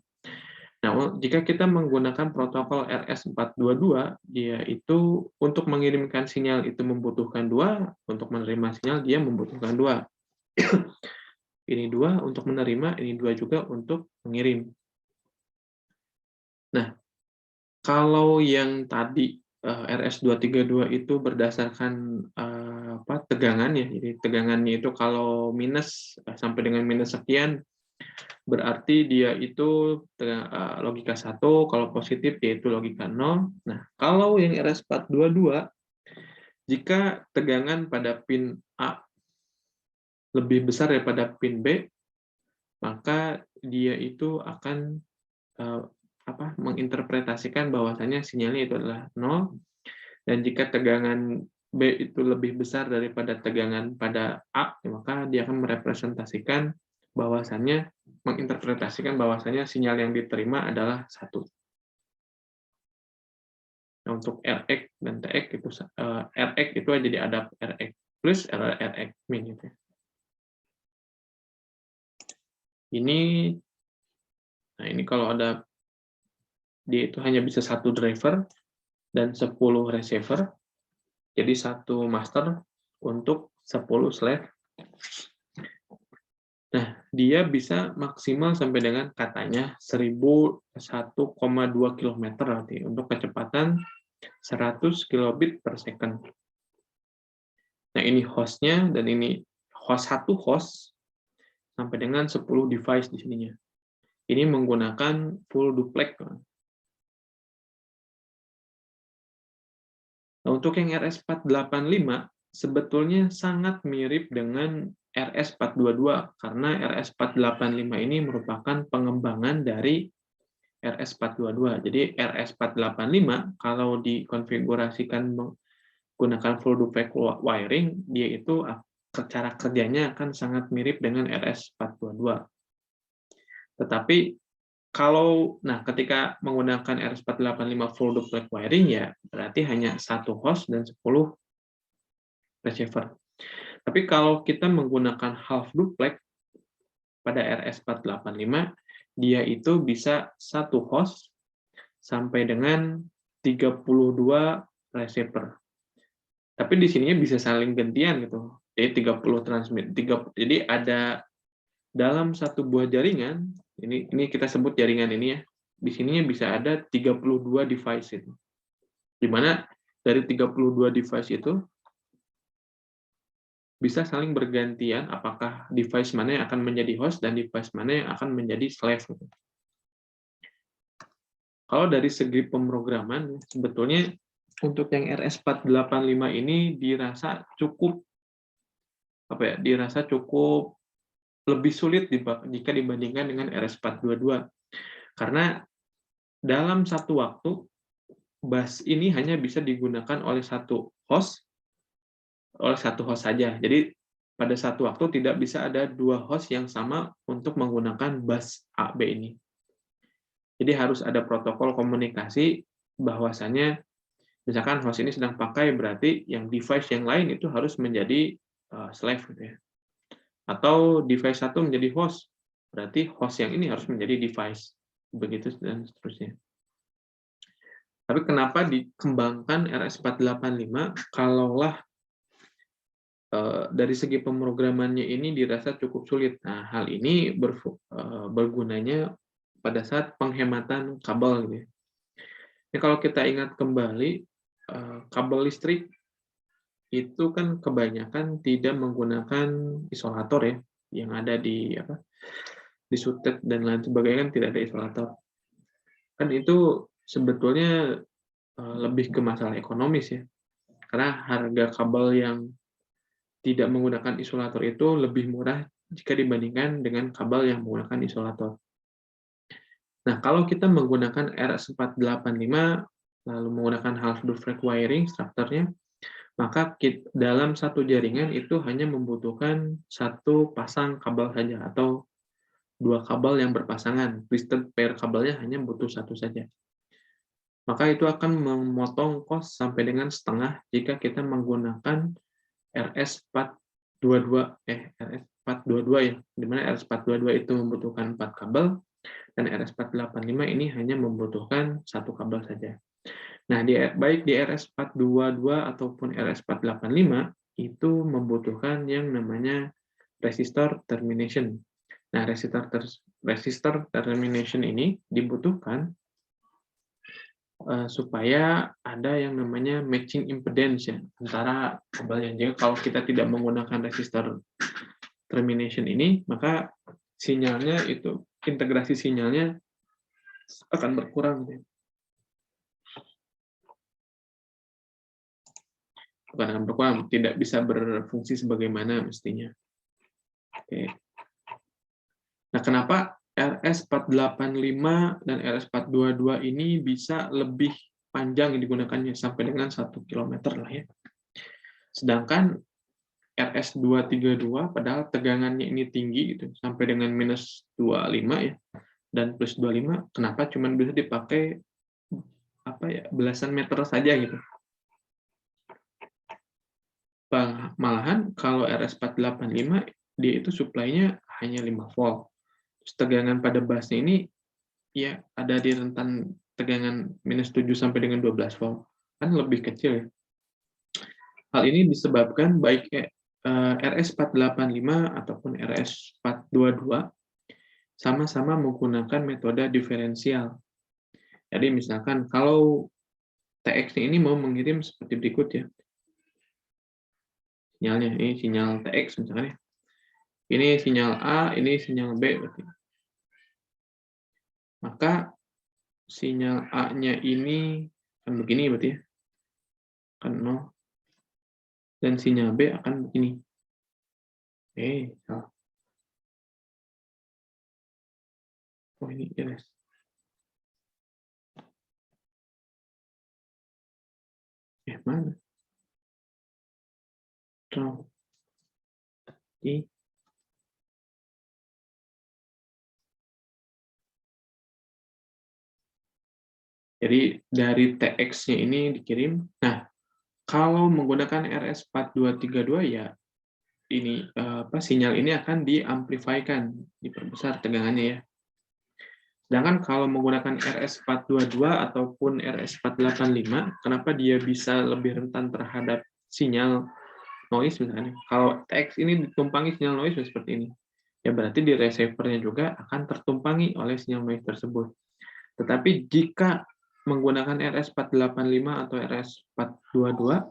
Nah, jika kita menggunakan protokol RS422, dia itu untuk mengirimkan sinyal itu membutuhkan 2, untuk menerima sinyal dia membutuhkan 2. Ini 2 untuk menerima, ini 2 juga untuk mengirim. Nah, kalau yang tadi RS232 itu berdasarkan tegangan ya, jadi tegangannya itu kalau minus sampai dengan minus sekian, berarti dia itu logika 1, kalau positif yaitu logika 0. Nah, kalau yang RS422, jika tegangan pada pin A lebih besar daripada pin B, maka dia itu akan menginterpretasikan bahwasannya sinyalnya itu adalah 0, dan jika tegangan B itu lebih besar daripada tegangan pada A, maka dia akan merepresentasikan bahwasannya, menginterpretasikan bahwasannya sinyal yang diterima adalah 1. Nah, untuk Rx dan Tx itu Rx itu jadi ada Rx plus Rx min gitu ya. Ini kalau ada dia itu hanya bisa satu driver dan 10 receiver, jadi satu master untuk 10 slave. Nah, dia bisa maksimal sampai dengan katanya 1.001,2 km nanti untuk kecepatan 100 kilobit per second. Nah, ini hostnya dan ini satu host sampai dengan 10 device di sininya. Ini menggunakan full duplex. Nah, untuk yang RS485 sebetulnya sangat mirip dengan RS422 karena RS485 ini merupakan pengembangan dari RS422. Jadi RS485 kalau dikonfigurasikan menggunakan full duplex wiring, dia itu cara kerjanya akan sangat mirip dengan RS422. Tetapi ketika menggunakan RS485 full duplex wiring, ya berarti hanya satu host dan 10 receiver. Tapi kalau kita menggunakan half duplex pada RS485, dia itu bisa satu host sampai dengan 32 receiver. Tapi di sininya bisa saling gantian gitu. Jadi 30 transmit. Jadi ada dalam satu buah jaringan, ini kita sebut jaringan ini ya. Di sininya bisa ada 32 device itu. Di mana dari 32 device itu bisa saling bergantian apakah device mana yang akan menjadi host dan device mana yang akan menjadi slave. Kalau dari segi pemrograman, sebetulnya untuk yang RS485 ini dirasa cukup lebih sulit jika dibandingkan dengan RS422. Karena dalam satu waktu bus ini hanya bisa digunakan oleh satu host saja. Jadi pada satu waktu tidak bisa ada dua host yang sama untuk menggunakan bus A, B ini. Jadi harus ada protokol komunikasi bahwasannya misalkan host ini sedang pakai, berarti yang device yang lain itu harus menjadi slave gitu ya. Atau device satu menjadi host, berarti host yang ini harus menjadi device. Begitu dan seterusnya. Tapi kenapa dikembangkan RS485 kalaulah dari segi pemrogramannya ini dirasa cukup sulit. Nah, hal ini bergunanya pada saat penghematan kabel gitu ya. Ini kalau kita ingat kembali, kabel listrik itu kan kebanyakan tidak menggunakan isolator ya, yang ada di sutet dan lain sebagainya kan tidak ada isolator. Kan itu sebetulnya lebih ke masalah ekonomis ya. Karena harga kabel yang tidak menggunakan isolator itu lebih murah jika dibandingkan dengan kabel yang menggunakan isolator. Nah, kalau kita menggunakan RS485 lalu menggunakan half duplex wiring strukturnya, maka dalam satu jaringan itu hanya membutuhkan satu pasang kabel saja atau dua kabel yang berpasangan. Twisted pair kabelnya hanya butuh satu saja. Maka itu akan memotong kos sampai dengan setengah jika kita menggunakan RS422 ya, di mana RS422 itu membutuhkan 4 kabel dan RS485 ini hanya membutuhkan satu kabel saja. Nah, baik di RS422 ataupun RS485 itu membutuhkan yang namanya resistor termination. Nah, resistor termination ini dibutuhkan supaya ada yang namanya matching impedance ya antara kabelnya. Jadi kalau kita tidak menggunakan resistor termination ini, maka sinyalnya itu integrasi sinyalnya akan berkurang. Bukan akan berkurang, tidak bisa berfungsi sebagaimana mestinya. Oke. Nah, kenapa RS485 dan RS422 ini bisa lebih panjang digunakannya sampai dengan 1 km lah ya. Sedangkan RS232 padahal tegangannya ini tinggi gitu, sampai dengan -25 ya dan +25, kenapa cuma bisa dipakai belasan meter saja gitu. Malahan kalau RS485 dia itu supply-nya hanya 5 volt. Terus tegangan pada busnya ini ya ada di rentan tegangan -7 sampai dengan 12 volt. Kan lebih kecil ya. Hal ini disebabkan baik RS485 ataupun RS422 sama-sama menggunakan metode diferensial. Jadi misalkan kalau TX ini mau mengirim seperti berikut ya. Sinyalnya, ini sinyal TX misalkan ya. Ini sinyal A, ini sinyal B. Berarti. Maka sinyal A-nya ini akan begini berarti ya. Akan 0. Dan sinyal B akan begini. Salah. Oh, ini jelas. Mana? Jadi dari TX-nya ini dikirim. Nah, kalau menggunakan RS4232 ya ini sinyal ini akan diamplifikan, diperbesar tegangannya ya. Sedangkan kalau menggunakan RS422 ataupun RS485, kenapa dia bisa lebih rentan terhadap sinyal noise misalnya? Kalau TX ini ditumpangi sinyal noise seperti ini, ya berarti di receiver-nya juga akan tertumpangi oleh sinyal noise tersebut. Tetapi jika menggunakan RS485 atau RS422,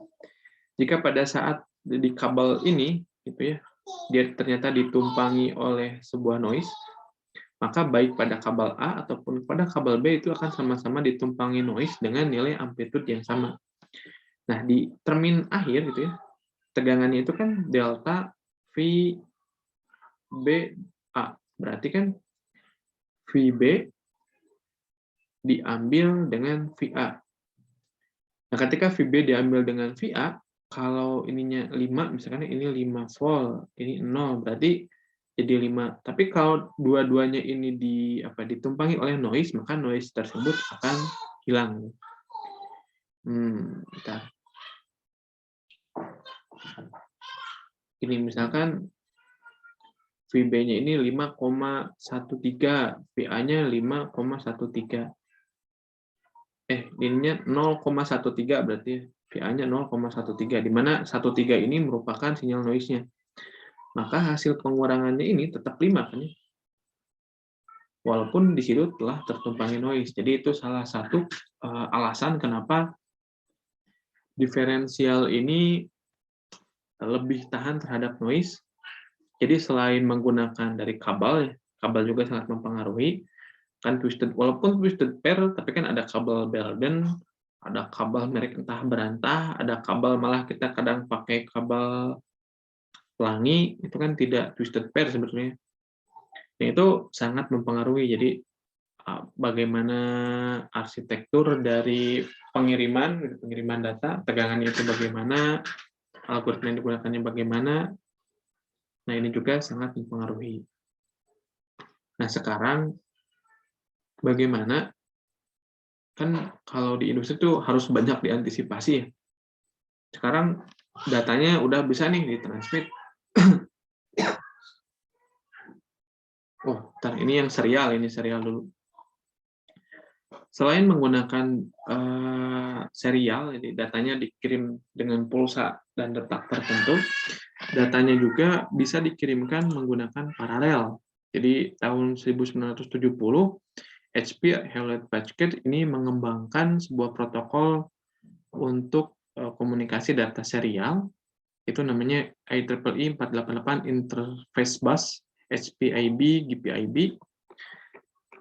jika pada saat di kabel ini, gitu ya, dia ternyata ditumpangi oleh sebuah noise, maka baik pada kabel A ataupun pada kabel B itu akan sama-sama ditumpangi noise dengan nilai amplitude yang sama. Nah, di termin akhir gitu ya, tegangannya itu kan delta VBA. Berarti kan VB diambil dengan VA. Nah, ketika VB diambil dengan VA, kalau ininya 5, misalkan ini 5 volt, ini 0, berarti jadi 5. Tapi kalau dua-duanya ini ditumpangi oleh noise, maka noise tersebut akan hilang. Bentar. Ini misalkan VB-nya ini 5,13, VA-nya 5,13. Ininya 0,13 berarti ya. VA-nya 0,13, di mana 13 ini merupakan sinyal noise-nya. Maka hasil pengurangannya ini tetap 5 kan ya. Walaupun di situ telah tertumpangi noise. Jadi itu salah satu alasan kenapa diferensial ini lebih tahan terhadap noise. Jadi selain menggunakan dari kabel juga sangat mempengaruhi. Kan walaupun twisted pair, tapi kan ada kabel Belden, ada kabel merek entah berantah, ada kabel malah kita kadang pakai kabel pelangi, itu kan tidak twisted pair sebetulnya. Nah, itu sangat mempengaruhi. Jadi bagaimana arsitektur dari pengiriman data, tegangannya itu bagaimana, algoritma yang digunakannya bagaimana. Nah, ini juga sangat mempengaruhi. Nah, sekarang bagaimana? Kan kalau di industri itu harus banyak diantisipasi ya. Sekarang datanya udah bisa nih ditransmit. Ini yang serial, ini serial dulu. Selain menggunakan serial, jadi datanya dikirim dengan pulsa dan detak tertentu, datanya juga bisa dikirimkan menggunakan paralel. Jadi tahun 1970, HP Hewlett-Packard ini mengembangkan sebuah protokol untuk komunikasi data serial, itu namanya IEEE 488 Interface Bus, HPIB, GPIB.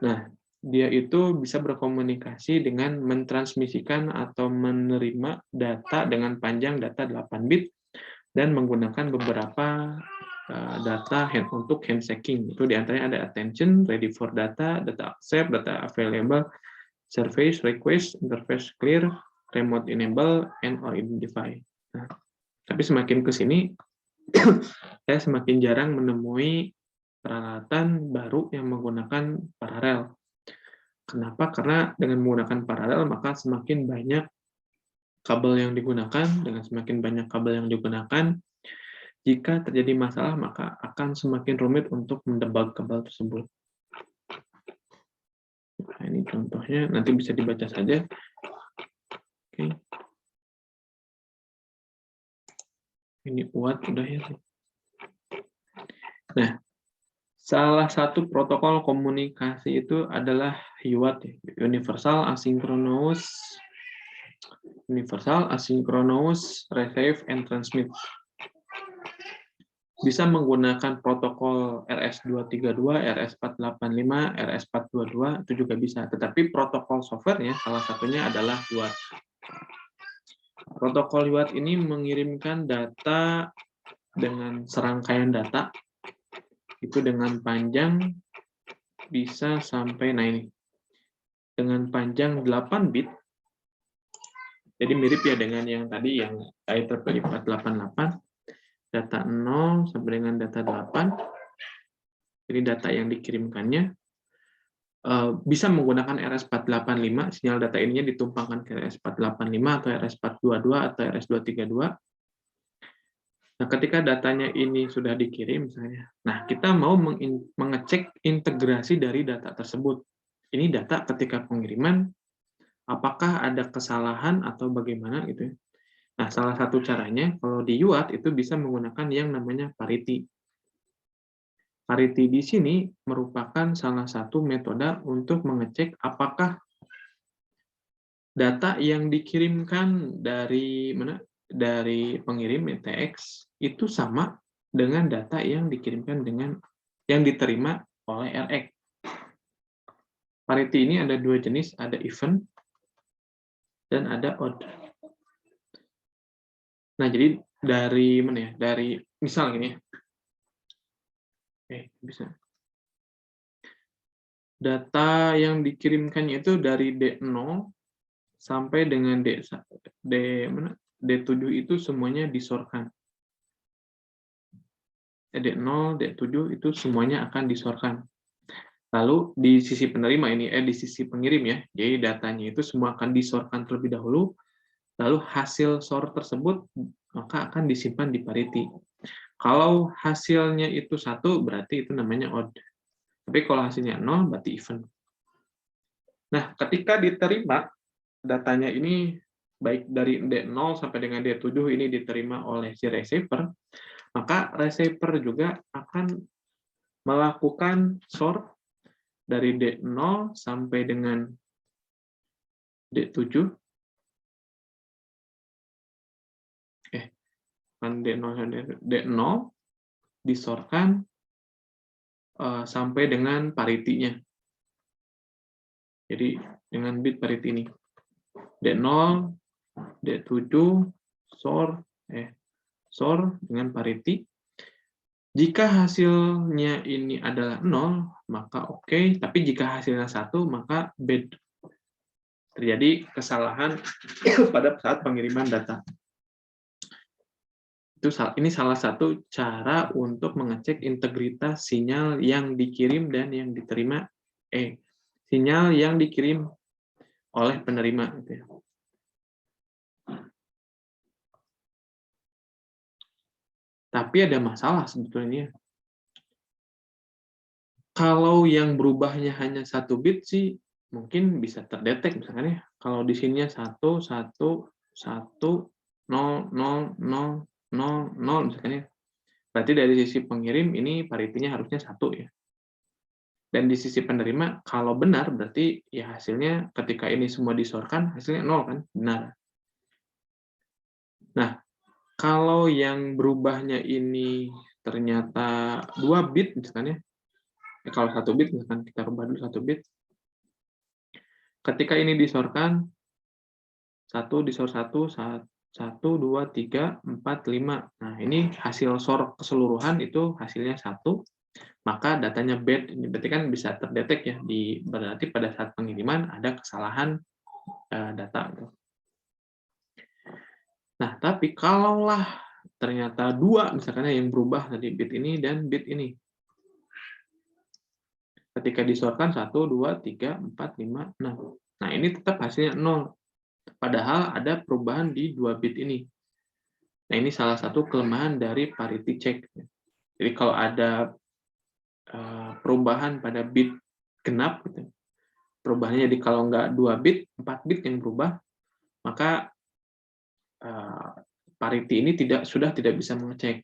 Nah, dia itu bisa berkomunikasi dengan mentransmisikan atau menerima data dengan panjang data 8 bit dan menggunakan beberapa data untuk handshaking. Itu diantaranya ada attention, ready for data, data accept, data available, service request, interface clear, remote enable, and or identify. Nah, tapi semakin ke sini, saya semakin jarang menemui peralatan baru yang menggunakan paralel. Kenapa? Karena dengan menggunakan paralel, maka semakin banyak kabel yang digunakan. Dengan semakin banyak kabel yang digunakan, jika terjadi masalah, maka akan semakin rumit untuk mendebug kabel tersebut. Nah, ini contohnya, nanti bisa dibaca saja. Oke. Ini UART udah ya. Nah, salah satu protokol komunikasi itu adalah UART, Universal Asynchronous Receive and Transmit. Bisa menggunakan protokol RS-232, RS-485, RS-422, itu juga bisa. Tetapi protokol softwarenya salah satunya adalah UART. Protokol UART ini mengirimkan data dengan serangkaian data, itu dengan panjang bisa sampai, nah ini, dengan panjang 8 bit, jadi mirip ya dengan yang tadi, yang IEEE 488, data 0 sampai dengan data 8, ini data yang dikirimkannya, bisa menggunakan RS-485, sinyal data ininya ditumpangkan ke RS-485 atau RS-422 atau RS-232. Nah, ketika datanya ini sudah dikirim misalnya, nah kita mau mengecek integrasi dari data tersebut. Ini data ketika pengiriman, apakah ada kesalahan atau bagaimana gitu ya. Nah, salah satu caranya kalau di UART itu bisa menggunakan yang namanya parity. Parity di sini merupakan salah satu metode untuk mengecek apakah data yang dikirimkan dari mana, dari pengirim TX itu sama dengan data yang dikirimkan dengan yang diterima oleh RX. Parity ini ada dua jenis, ada even dan ada odd. Nah, jadi dari mana ya? Dari misal gini ya. Bisa. Data yang dikirimkannya itu dari D0 sampai dengan D7 itu semuanya disorkan. D0, D7 itu semuanya akan disorkan. Lalu di sisi penerima ini, di sisi pengirim ya, jadi datanya itu semua akan disorkan terlebih dahulu, lalu hasil sort tersebut maka akan disimpan di parity. Kalau hasilnya itu 1, berarti itu namanya odd. Tapi kalau hasilnya 0, berarti even. Nah, ketika diterima, datanya ini, baik dari D0 sampai dengan D7 ini diterima oleh si receiver, maka receiver juga akan melakukan sort dari D0 sampai dengan D7. Kan D0 disorkan sampai dengan parity-nya. Jadi dengan bit parity ini. D0, D7, sort dengan parity. Jika hasilnya ini adalah 0, maka oke. Tapi jika hasilnya 1, maka bad. Terjadi kesalahan pada saat pengiriman data. Ini salah satu cara untuk mengecek integritas sinyal yang dikirim dan yang diterima, sinyal yang dikirim oleh penerima. Gitu ya. Tapi ada masalah sebetulnya. Kalau yang berubahnya hanya 1 bit sih mungkin bisa terdetek misalkan ya. Kalau di sininya 1, 1, 1, 0, 0, 0, 0 misalkan ya. Berarti dari sisi pengirim ini paritinya harusnya 1 ya. Dan di sisi penerima kalau benar berarti ya hasilnya ketika ini semua disorkan hasilnya 0 kan, benar. Nah, kalau yang berubahnya ini ternyata 2 bit misalnya, kalau 1 bit misalkan kita rubah dulu 1 bit. Ketika ini disorkan 1 disor 1, 1, 2, 3, 4, 5. Nah, ini hasil sort keseluruhan itu hasilnya 1, maka datanya bad. Ini berarti kan bisa terdetek ya, berarti pada saat pengiriman ada kesalahan data. Nah, tapi kalaulah ternyata 2 misalkan yang berubah tadi bit ini dan bit ini. ketika disorkan 1, 2, 3, 4, 5, 6. Nah, ini tetap hasilnya 0. Padahal ada perubahan di 2 bit ini. Nah, ini salah satu kelemahan dari parity check. Jadi kalau ada perubahan pada bit genap, gitu, perubahannya jadi kalau nggak 2 bit, 4 bit yang berubah, maka parity ini sudah tidak bisa mengecek.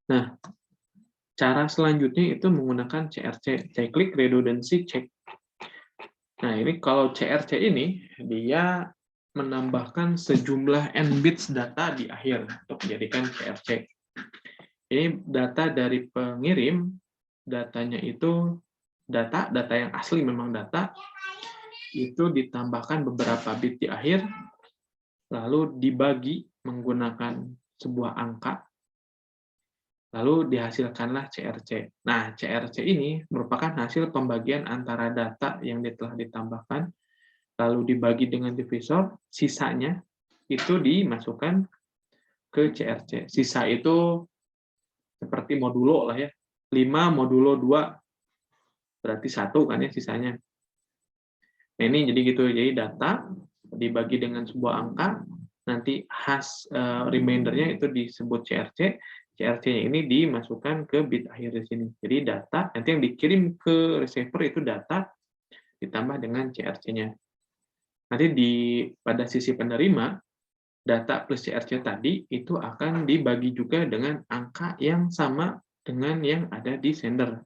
Nah, cara selanjutnya itu menggunakan CRC, Cyclic Redundancy Check. Nah, ini kalau CRC ini, dia menambahkan sejumlah n bits data di akhir untuk menjadikan CRC. Ini data dari pengirim, datanya itu data yang asli memang data, itu ditambahkan beberapa bit di akhir, lalu dibagi menggunakan sebuah angka, lalu dihasilkanlah CRC. Nah, CRC ini merupakan hasil pembagian antara data yang telah ditambahkan, lalu dibagi dengan divisor, sisanya itu dimasukkan ke CRC. Sisa itu seperti modulo lah ya, 5 modulo 2, berarti 1 kan ya sisanya. Nah, ini jadi gitu, jadi data dibagi dengan sebuah angka, nanti remainder-nya itu disebut CRC, CRC-nya ini dimasukkan ke bit akhir di sini. Jadi data nanti yang dikirim ke receiver itu data ditambah dengan CRC-nya. Nanti pada sisi penerima, data plus CRC tadi itu akan dibagi juga dengan angka yang sama dengan yang ada di sender.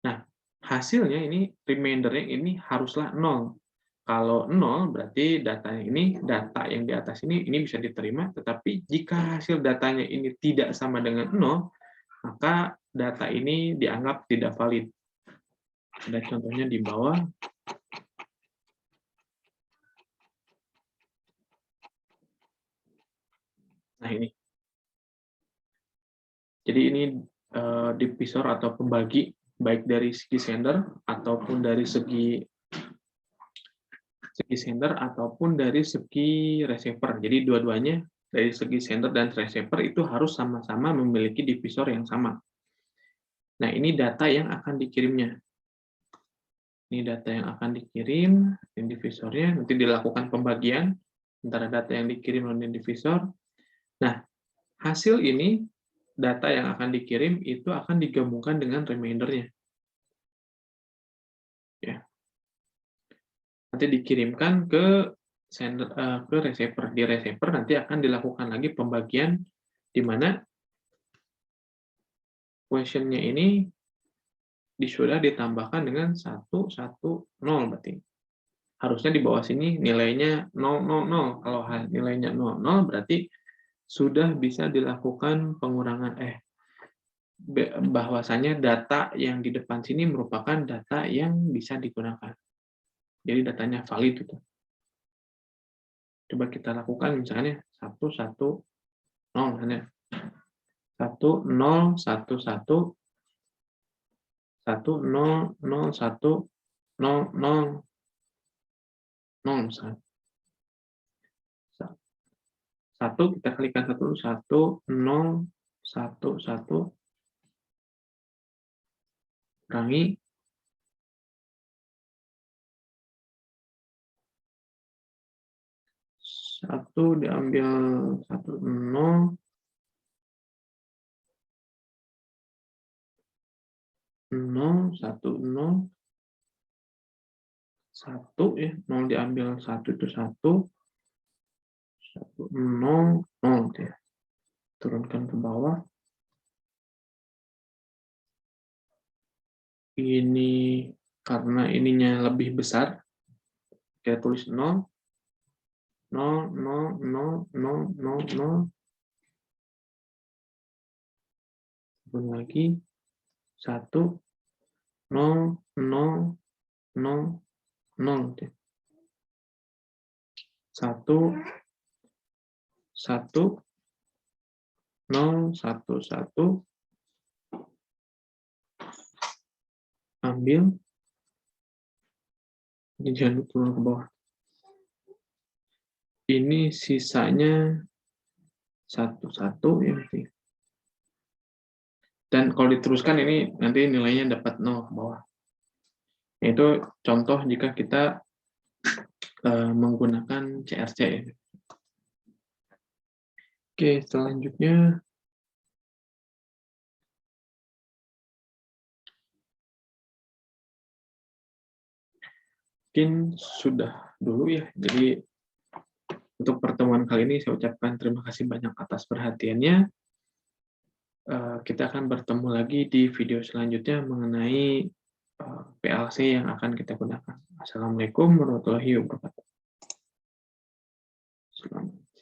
Nah, hasilnya ini remainder-nya ini haruslah 0. Kalau 0 berarti data yang di atas ini bisa diterima, tetapi jika hasil datanya ini tidak sama dengan 0, maka data ini dianggap tidak valid. Ada contohnya di bawah. Nah, ini. Jadi ini divisor atau pembagi, baik dari segi sender ataupun dari segi sender ataupun dari segi receiver. Jadi dua-duanya dari segi sender dan receiver itu harus sama-sama memiliki divisor yang sama. Nah, ini data yang akan dikirimnya. Ini data yang akan dikirim, dan divisornya nanti dilakukan pembagian antara data yang dikirim dan divisor. Nah, hasil ini data yang akan dikirim itu akan digabungkan dengan remainder-nya. Ya. Nanti dikirimkan ke receiver. Di receiver nanti akan dilakukan lagi pembagian di mana question-nya ini sudah ditambahkan dengan 110 berarti. Harusnya di bawah sini nilainya 000. Kalau nilainya 00 berarti sudah bisa dilakukan pengurangan bahwasanya data yang di depan sini merupakan data yang bisa digunakan. Jadi datanya valid itu. Coba kita lakukan misalnya 110 misalnya 1011 100100 misalnya. 1 kita kalikan 1011 kurangi 1 diambil 10 10 1 ya, 0 diambil 1 itu 1 0 ya. Turunkan ke bawah. Ini karena ininya lebih besar, kita tulis 0 0 0 0 0 0 0. Turun lagi 1 0 0 0 0 1 1 0 1 1 ambil, ini jangan turun ke bawah. Ini sisanya 1 1 ya. Dan kalau diteruskan ini nanti nilainya dapat 0 ke bawah. Itu contoh jika kita menggunakan CRC ya. Oke, selanjutnya mungkin sudah dulu ya. Jadi untuk pertemuan kali ini saya ucapkan terima kasih banyak atas perhatiannya. Kita akan bertemu lagi di video selanjutnya mengenai PLC yang akan kita gunakan. Assalamualaikum warahmatullahi wabarakatuh.